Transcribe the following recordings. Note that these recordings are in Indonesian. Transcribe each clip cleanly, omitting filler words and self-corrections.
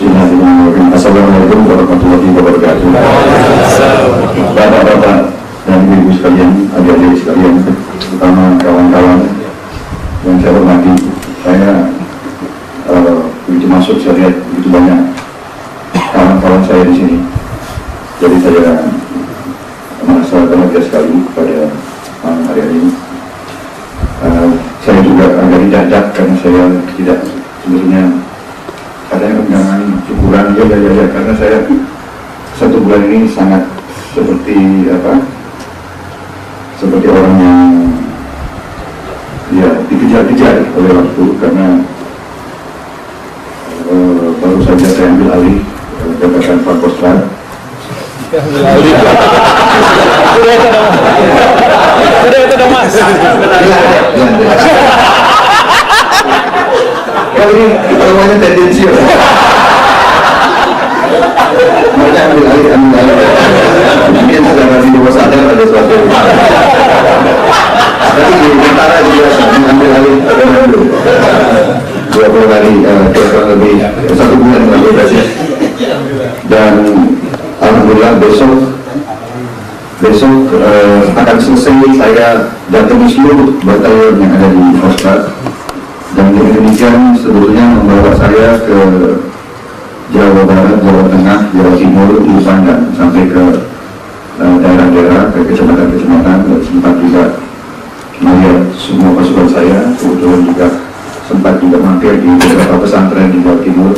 Bismillahirrahmanirrahim. Assalamualaikum warahmatullahi wabarakatuh. Bapak-bapak dan ibu sekalian, adik-adik sekalian, terutama kawan-kawan yang saya hormati, saya begitu masuk saya lihat begitu banyak kawan-kawan saya di sini. Jadi saya merasa bahagia sekali pada malam hari ini. Saya juga agak didajak karena saya tidak sebenarnya katanya undangan syukuran ya karena saya 1 bulan ini sangat seperti orang yang ya dikejar-kejar oleh waktu karena baru saja saya ambil alih jabatan Forkostra. Sudah itu dong mas. Kalau ini namanya tendensius. Makanya ambil alih. Mungkin secara di bawah sadar ada sesuatu. Tapi di tentara juga ambil alih 20 hari, kurang lebih 1 bulan lalu saja. Dan alhamdulillah besok akan selesai saya datangi seluruh batalion yang ada di Kostrad, dan dengan demikian sebetulnya membawa saya ke Jawa Barat, Jawa Tengah, Jawa Timur, Nusa dan sampai ke daerah-daerah, ke kecamatan-kecamatan, dan sempat juga melihat semua pasukan saya. Kebetulan juga sempat juga mampir di beberapa pesantren di Jawa Timur,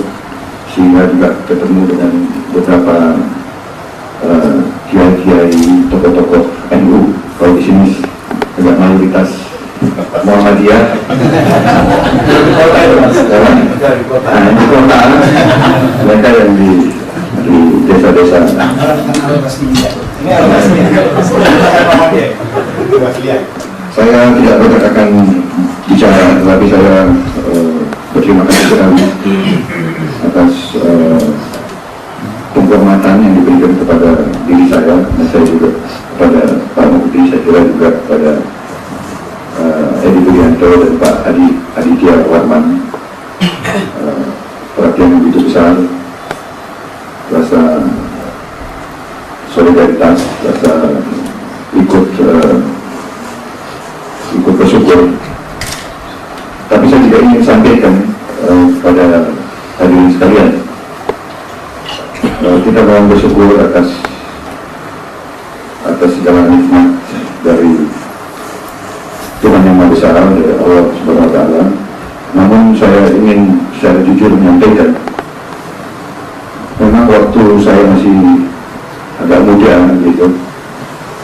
sehingga juga ketemu dengan beberapa kiai-kiai, tokoh-tokoh NU. Kalau di sini agak mayoritas Muhammadiyah. Di kota, mereka yang di desa-desa. Saya tidak banyak akan bicara, tetapi saya berterima kasih sekali atas penghormatan yang diberikan kepada diri saya, dan saya juga kepada Pak Mukti, saya kira juga kepada Edi Budianto dan Pak Aditya Warman. Perhatian yang begitu besar, rasa solidaritas, rasa ikut bersyukur. Tapi saya juga ingin sampaikan kepada hadirin sekalian, kita mohon bersyukur atas segala nikmat dari Tuhan yang Maha Besar, dari Allah Subhanahu Wa Taala. Namun saya ingin secara jujur menyampaikan, memang waktu saya masih agak muda gitu,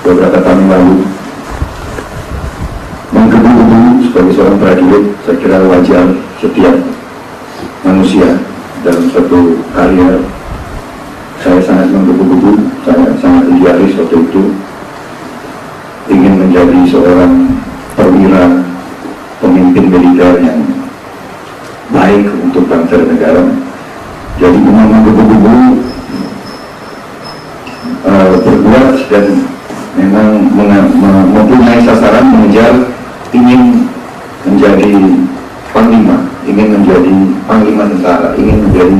beberapa tahun lalu, menggebu-gebu sebagai seorang prajurit, saya kira wajar setiap manusia dalam suatu karya. Saya sangat menggebu-gebu, saya sangat idealis waktu itu, ingin menjadi seorang perwira, pemimpin militer yang baik untuk bangsa dan negara. Jadi memang menggebu-gebu berbuat dan memang mempunyai sasaran, mengejar, ingin menjadi panglima, ingin menjadi panglima tentara, ingin menjadi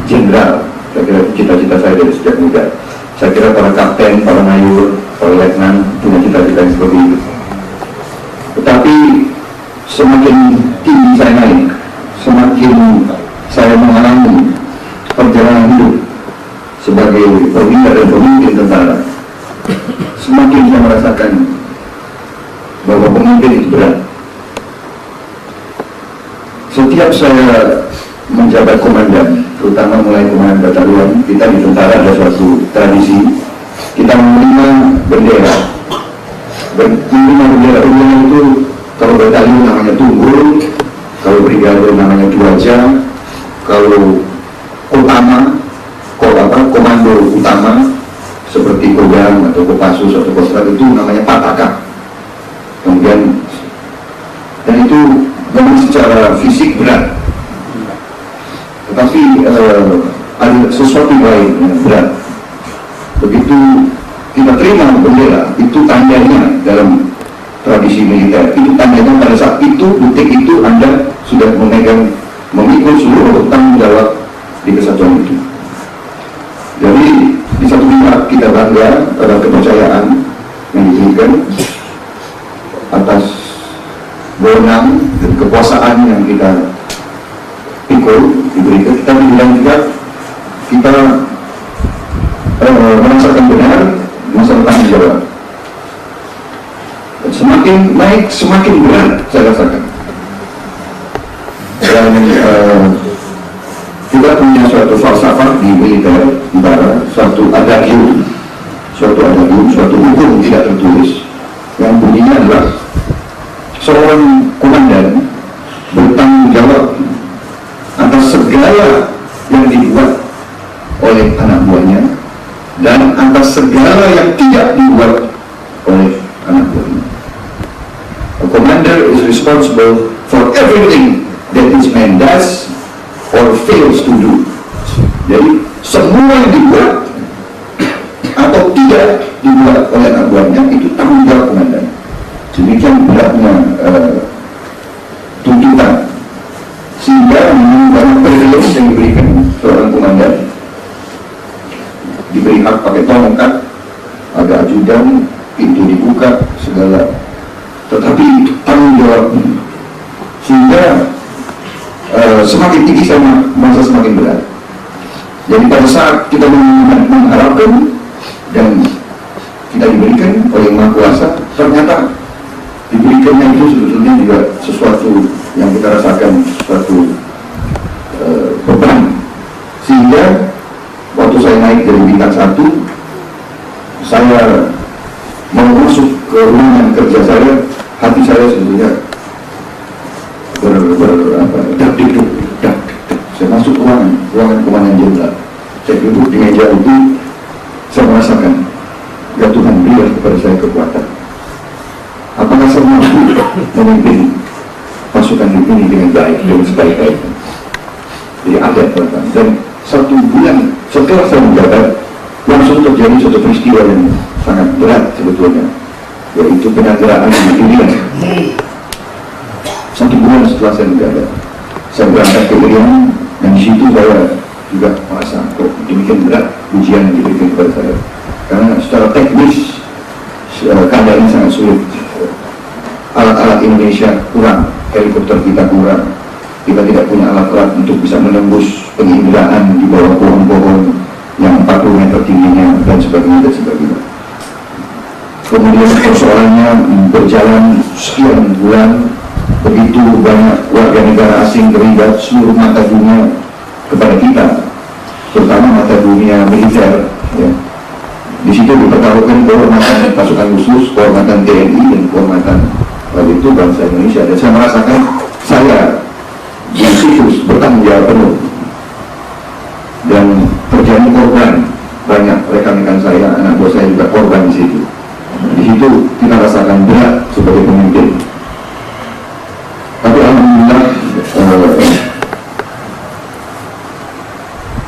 jenderal. Saya kira cita-cita saya dari sejak muda. Saya kira para kapten, para mayor, para letnan punya cita-cita yang seperti itu. Tetapi semakin tinggi saya naik, semakin saya mengalami perjalanan hidup sebagai perwira dan pemimpin tentara, semakin saya merasakan bahwa pemimpin itu berat. Setiap saya menjabat komandan, terutama mulai komandan batalion, kita di tentara ada suatu tradisi, kita menerima bendera. Menerima bendera itu, kalau batalion namanya tunggul, kalau brigade namanya duaja, kalau komando utama seperti Kodam atau Kopassus atau Kostrad itu namanya pataka. Kemudian, dan itu memang secara fisik berat, tetapi ada sesuatu lain yang berat. Begitu kita terima bendera, itu tandanya dalam tradisi militer, itu tandanya pada saat itu, detik itu Anda sudah memikul seluruh tanggung jawab di kesatuan itu. Jadi di satu pihak kita bangga pada kepercayaan yang diberikan atas wewenang dan kekuasaan yang kita pikul diberikan. Kita bilang juga kita merasakan benar masalah tanggung jawab. Dan semakin naik semakin berat saya rasakan. Dan kita punya suatu falsafah di militer utara, suatu adagium, suatu hukum tidak tertulis yang bunyinya adalah seorang komandan bertanggung jawab atas segala yang dibuat oleh anak buahnya dan atas segala yang tidak dibuat oleh anak buahnya. A commander is responsible for everything that his man does or fails to do. Jadi semua yang dibuat atau tidak dibuat oleh anak buahnya itu tanggung jawab komandan. Demikian beratnya tuntutan, sehingga banyak privilege yang diberikan seorang komandan, diberi hak pakai tongkat, ada ajudan, pintu dibuka, segala. Tetapi itu tanggung jawab, sehingga semakin tinggi sama masa semakin berat. Jadi pada saat kita mengharapkan dan kita diberikan oleh Yang Maha Kuasa, ternyata diberikannya itu sebetulnya juga sesuatu yang kita rasakan, suatu beban. Sehingga waktu saya naik dari bintang 1, saya mau masuk ke ruangan kerja saya, hati saya sebetulnya dak-dik-duk. Saya masuk ruangan komandan jenderal. Saya duduk di meja itu, saya merasakan, ya Tuhan berikan kepada saya kekuatan. Apakah saya mampu memimpin pasukan ini dengan baik, dengan sebaik-baiknya? Jadi ada teman. Dan 1 bulan setelah saya menjabat, langsung terjadi suatu peristiwa yang sangat berat sebetulnya, yaitu penyanderaan di Irian. 1 bulan setelah saya menjabat, saya berangkat ke Irian, dan di situ saya juga merasa kok demikian berat ujian yang diberikan kepada saya, karena secara teknis keadaannya sangat sulit. Alat-alat Indonesia kurang, helikopter kita kurang, kita tidak punya alat-alat untuk bisa menembus penginderaan di bawah pohon-pohon yang 40 meter tingginya dan sebagainya dan sebagainya. Kemudian persoalannya berjalan sekian bulan, begitu banyak warga negara asing terlibat, seluruh mata dunia kepada kita, terutama mata dunia militer, ya. Di situ dipertaruhkan kehormatan pasukan khusus, kehormatan TNI, dan kehormatan itu bangsa Indonesia. Dan saya merasakan saya di situ bertanggung jawab penuh, dan terjadi korban. Banyak rekan-rekan saya, anak buah saya juga korban di situ. Di situ kita rasakan berat sebagai pemimpin. Tapi alhamdulillah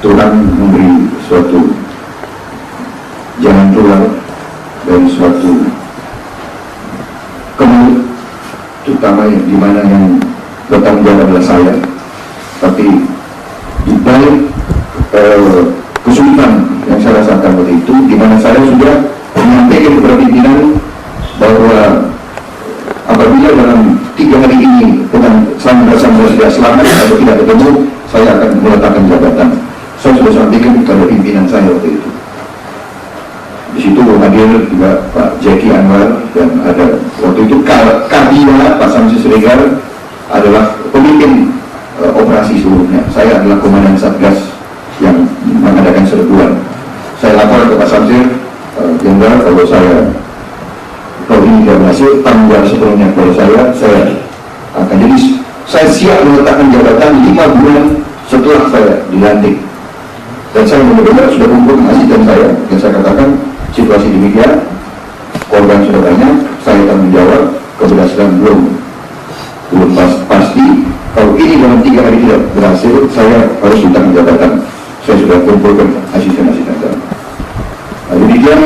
Tuhan memberi suatu jalan keluar dan suatu kemudian, terutama di mana yang bertanggung jawab adalah saya. Tapi di balik kesulitan yang saya rasakan waktu itu, di mana saya sudah menyampaikan kepada pimpinan bahwa apabila dalam 3 hari ini saya merasa tidak selamat atau tidak ketemu, saya akan meletakkan jabatan. Saya sudah sampaikan kepada pimpinan saya waktu itu. Di situ hadir juga Pak Jeki Anwar, dan ada waktu itu Kabila Pak Samsi Siregar adalah pemimpin operasi seluruhnya. Saya adalah komandan Satgas yang mengadakan serbuan. Saya lapor ke Pak Samsir, Jenderal, kalau ini tidak berhasil, tanggung jawab sepenuhnya kepada saya akan. Jadi saya siap meletakkan jabatan 5 bulan setelah saya dilantik. Dan saya benar-benar sudah kumpulkan asisten saya, dan saya katakan situasi demikian, korban sudah banyak, saya tanggung jawab, keberhasilan belum pasti. Kalau ini dalam 3 hari tidak berhasil, saya harus ditanggung jabatan. Saya sudah kumpulkan asisten-asisten saya. Nah, demikian,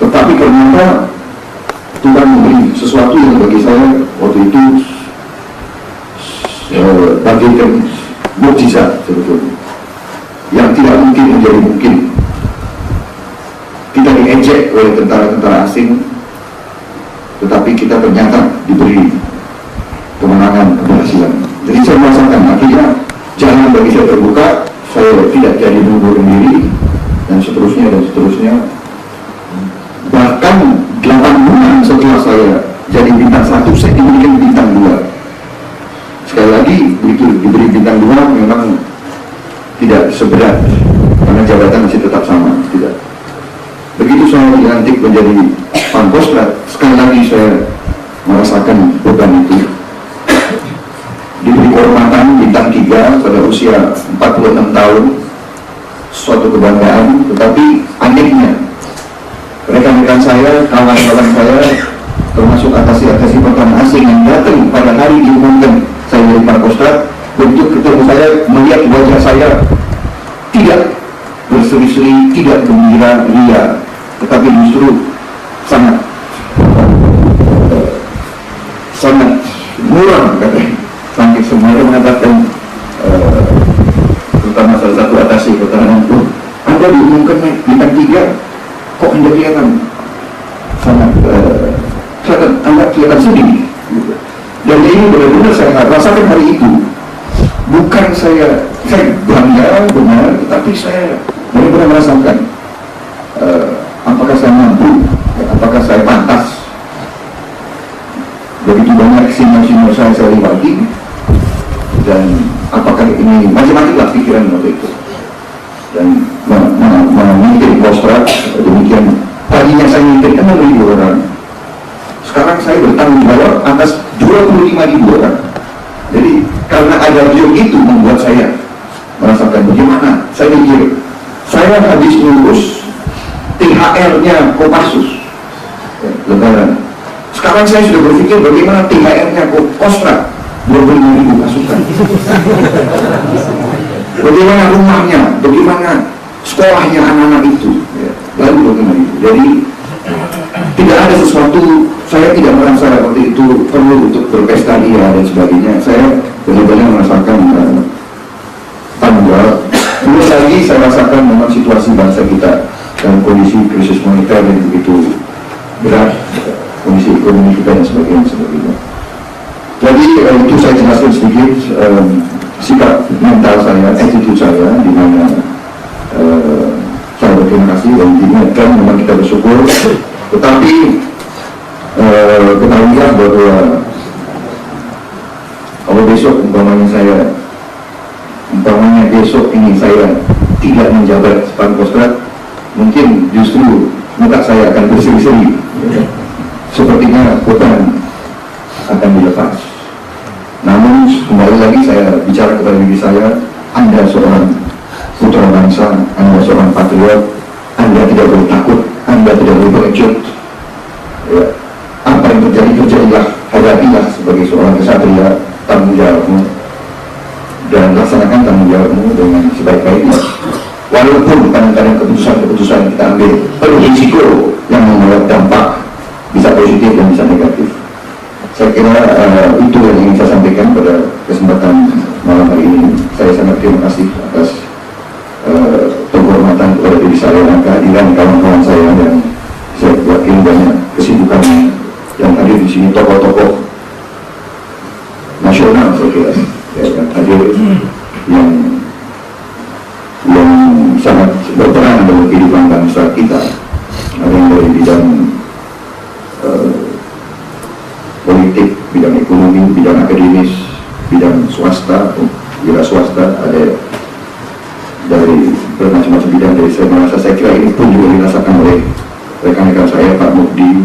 tetapi ternyata Tuhan memberi sesuatu yang bagi saya waktu itu bagaikan mukjizat sebetulnya. menjadi mungkin. Kita diejek oleh tentara-tentara asing, tetapi kita ternyata diberi kemenangan, keberhasilan. Jadi saya merasakan akhirnya jalan bagi saya terbuka, saya tidak jadi bunuh diri, dan seterusnya dan seterusnya. Bahkan 8 bulan setelah saya jadi bintang 1, saya diberikan bintang 2. Sekali lagi, begitu diberi bintang 2 memang tidak seberat, karena jabatan masih tetap sama, tidak. Begitu saya dilantik menjadi Pangkostrat, sekali lagi saya merasakan beban itu. Diberi kehormatan bintang 3 pada usia 46 tahun, suatu kebanggaan. Tetapi anehnya, rekan-rekan saya, kawan-kawan saya, termasuk atasi-atasi pertahanan asing yang datang pada hari diumumkan saya dari Pangkostrat, bentuk ketemu saya, melihat wajah saya tidak berseri-seri, tidak gembira, ria, tetapi justru sangat murah, katanya. Sampai semuanya mengatakan, terutama salah satu atasi pertahanan itu, Anda diumumkan bintang 3, kok Anda kelihatan sangat Anda kelihatan sedih. Dan ini benar-benar saya rasakan hari itu. Bukan saya bangga benar, tetapi saya benar-benar merasakan apakah saya mampu, apakah saya pantas. Begitu banyak sinyal-sinyal saya lewati, dan apakah ini macam-macam lah pikiran waktu itu. Dan memimpin Pangkostrat demikian. Tadinya saya memimpin 6.000 orang, sekarang saya bertanggung jawab atas 25.000 orang. Jadi karena ada beliau itu membuat saya merasakan bagaimana. Saya pikir saya habis lulus THR-nya Kopassus, Lebaran. Sekarang saya sudah berpikir bagaimana THR-nya Pangkostrat 25.000 pasukan. Bagaimana rumahnya, bagaimana sekolahnya anak-anak itu, lalu bagaimana itu. Jadi tidak ada sesuatu, saya tidak merasa waktu itu perlu untuk berpesta ria dan sebagainya. Saya benar-benar merasakan tanggung jawab. Belum lagi saya rasakan memang situasi bangsa kita dalam kondisi krisis moneter yang begitu berat, kondisi ekonomi kita dan sebagainya. Jadi itu saya jelaskan sedikit sikap mental saya, attitude saya, di mana saya berterima kasih dan diingatkan memang kita bersyukur. Tetapi ketahuilah bahwa kalau besok umpamanya besok ini saya tidak menjabat Pangkostrat, mungkin justru muka saya akan berseri-seri. Sepertinya beban akan dilepas. Namun kembali lagi saya bicara kepada diri saya, Anda seorang putra bangsa, Anda seorang patriot, Anda tidak boleh takut, Anda tidak boleh pengecut. Ya, apa yang terjadi, terjadilah, hadapilah sebagai seorang kesatria, tanggung jawabmu, dan laksanakan tanggung jawabmu dengan sebaik-baiknya. Walaupun kadang-kadang keputusan kita ambil penuh risiko yang membawa dampak bisa positif dan bisa negatif. Saya kira itu yang ingin saya sampaikan pada kesempatan malam hari ini. Saya sangat terima kasih atas penghormatan kepada diri saya dan kehadiran kawan-kawan saya, dan saya yakin banyak kesibukan yang hadir di sini, tokoh-tokoh nasional saya kira yang hadir, yang sangat berperan dalam kehidupan bangsa kita. Ada yang dari bidang politik, bidang ekonomi, bidang akademis, bidang swasta, wira swasta, ada dari bermacam-macam bidang. Dari saya kira ini pun juga dirasakan oleh rekan-rekan saya, Pak Mukdi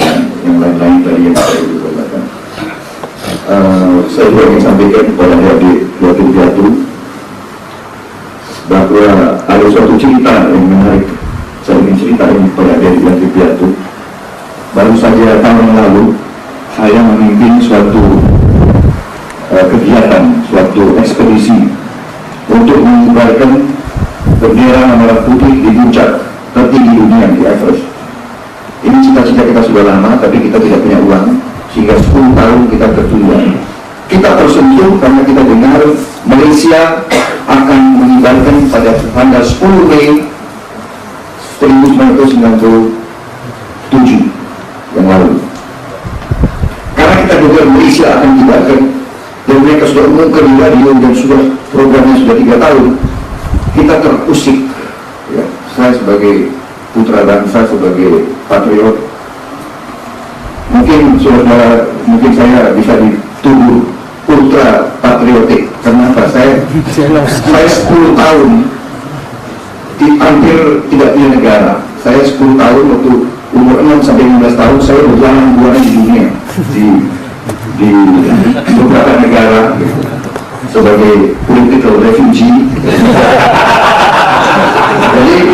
dan yang lain-lain tadi yang saya katakan. Saya juga ingin sampaikan kepada adik Yatim Piatu bahwa ada suatu cerita yang menarik. Saya ingin cerita ini kepada adik Yatim Piatu. Baru saja tahun lalu saya memimpin suatu kegiatan, suatu ekspedisi untuk mengibarkan bendera merah putih di puncak tertinggi dunia di Everest. Ini cita-cita kita sudah lama, tapi kita tidak punya uang, sehingga 10 tahun kita tertunda. kita tersentuh karena kita dengar Malaysia akan mengibarkan pada tanggal 10 Mei 1997 yang lalu. Karena kita dengar Malaysia akan mengibarkan dan mereka sudah umumkan di radio dan sudah programnya sudah 3 tahun, kita terusik. Ya, saya sebagai putra bangsa, sebagai patriot, mungkin saudara, mungkin saya bisa dituduh ultra patriotik. Kenapa? Saya 10 tahun hampir tidak punya negara. Saya 10 tahun waktu umur 6 sampai 15 tahun saya berjalan-jalan di dunia, di beberapa negara sebagai political refugee. Jadi,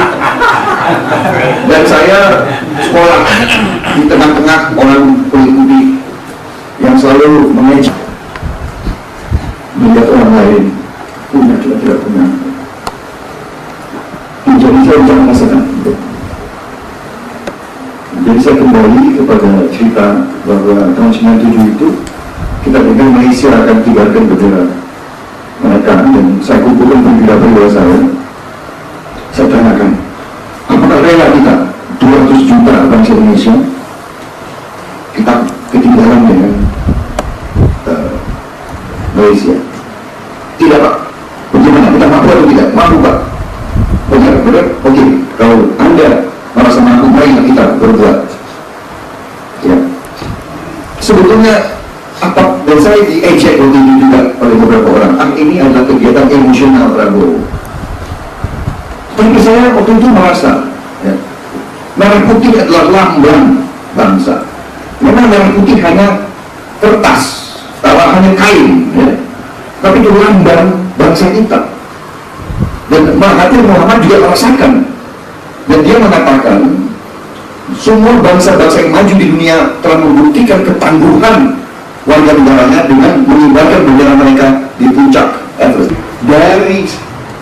dan saya sekolah di tengah-tengah orang kulit-kulit yang selalu mengejek, melihat orang lain punya juga tidak punya. Jadi saya jangan masalah. Jadi saya kembali kepada cerita bahwa tahun 97 itu kita dengar Malaysia akan kibarkan bendera mereka, dan saya kumpulkan perwira-perwira saya tanyakan, apakah rela kita 200 juta bangsa Indonesia kita ketinggalan dengan Malaysia? Tidak, Pak. Bagaimana? Kita mampu atau tidak? Mampu, Pak. Benar? Oke. Kalau Anda merasa mampu, marilah kita berbuat. Ya. Sebetulnya apa? Dan saya diejek waktu itu juga oleh beberapa orang. Ini adalah kegiatan emosional Prabowo. Tapi saya waktu itu merasa, ya, merah putih adalah lambang bangsa. Memang merah putih hanya kertas, hanya kain, ya. Tapi itu lambang bangsa kita. Dan Mahathir Muhammad juga merasakan, dan dia mengatakan semua bangsa-bangsa yang maju di dunia telah membuktikan ketangguhan warga negaranya dengan mengibarkan bendera mereka di puncak Everest. Dari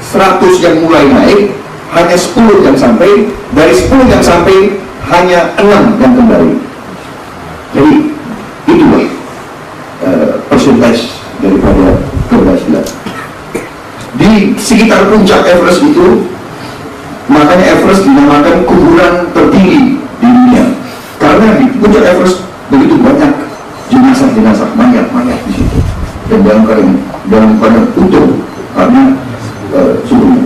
100 yang mulai naik, hanya 10 yang sampai. Dari 10 yang sampai, hanya 6 yang kembali. Jadi itulah persentase daripada keberhasilan. Di sekitar puncak Everest itu, makanya Everest dinamakan kuburan tertinggi di dunia, karena di puncak Everest begitu banyak jenazah-jenazah mayat-mayat di situ, dan dalam keadaan utuh karena suhunya.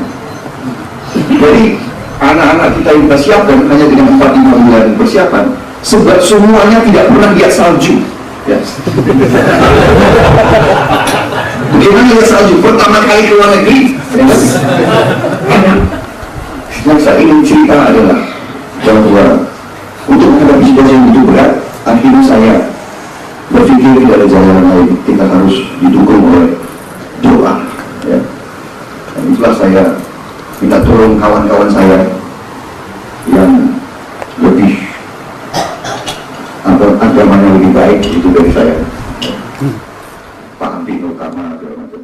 Jadi anak-anak kita yang kita siapkan hanya dengan 4-5 bulan persiapan, sebab semuanya tidak pernah lihat salju. Ya. Bagaimana lihat salju? Pertama kali ke luar negeri. Ya. Yang saya ingin cerita adalah bahwa untuk menghadapi situasi yang begitu berat, akhirnya saya berpikir tidak ada jalan lain, kita harus didukung oleh doa. Ya. Dan itulah saya minta tolong kawan-kawan saya yang lebih agamanya lebih baik itu dari saya, Pak Ampino Kama segala macam.